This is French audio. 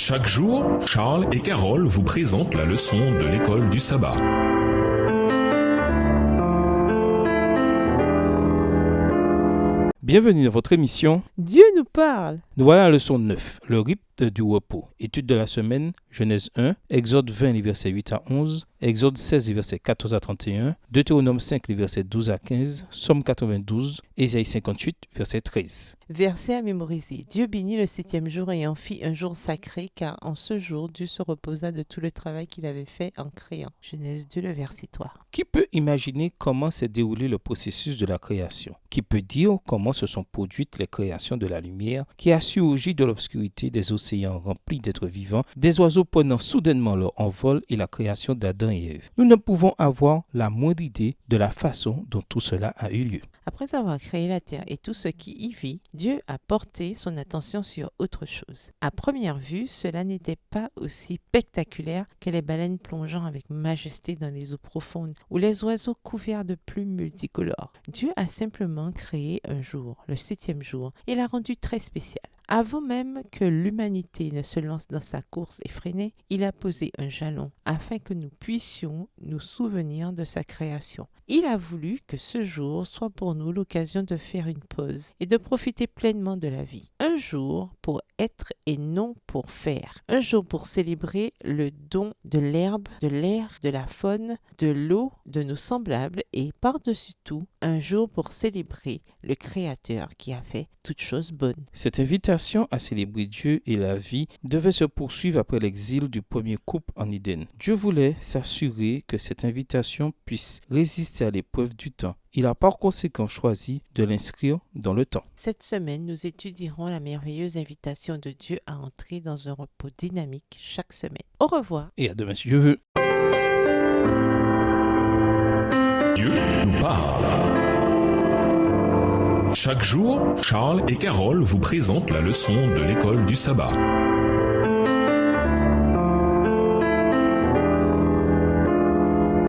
Chaque jour, Charles et Carole vous présentent la leçon de l'école du sabbat. Bienvenue dans votre émission Dieu nous parle. Nous voilà à la leçon 9, le rite du repos. Étude de la semaine, Genèse 1, Exode 20, les versets 8 à 11, Exode 16, les versets 14 à 31, Deutéronome 5, les versets 12 à 15, Somme 92, Ésaïe 58, verset 13. Verset à mémoriser. Dieu bénit le 7e jour et en fit un jour sacré, car en ce jour, Dieu se reposa de tout le travail qu'il avait fait en créant. Genèse 2, le verset 3. Qui peut imaginer comment s'est déroulé le processus de la création? Qui peut dire comment se sont produites les créations de la lumière qui a surgi de l'obscurité des océans remplis d'êtres vivants, des oiseaux prenant soudainement leur envol et la création d'Adam et Ève? Nous ne pouvons avoir la moindre idée de la façon dont tout cela a eu lieu. Après avoir créé la terre et tout ce qui y vit, Dieu a porté son attention sur autre chose. À première vue, cela n'était pas aussi spectaculaire que les baleines plongeant avec majesté dans les eaux profondes ou les oiseaux couverts de plumes multicolores. Dieu a simplement créé un jour, le 7e jour, et l'a rendu très spécial. Avant même que l'humanité ne se lance dans sa course effrénée, il a posé un jalon afin que nous puissions nous souvenir de sa création. Il a voulu que ce jour soit pour nous l'occasion de faire une pause et de profiter pleinement de la vie. Un jour pour être et non pour faire. Un jour pour célébrer le don de l'herbe, de l'air, de la faune, de l'eau, de nos semblables et par-dessus tout, un jour pour célébrer le Créateur qui a fait toutes choses bonnes. Cette invitation à célébrer Dieu et la vie devait se poursuivre après l'exil du premier couple en Éden. Dieu voulait s'assurer que cette invitation puisse résister à l'épreuve du temps. Il a par conséquent choisi de l'inscrire dans le temps. Cette semaine, nous étudierons la merveilleuse invitation de Dieu à entrer dans un repos dynamique chaque semaine. Au revoir. Et à demain si Dieu veut. Dieu nous parle. Chaque jour, Charles et Carole vous présentent la leçon de l'école du sabbat.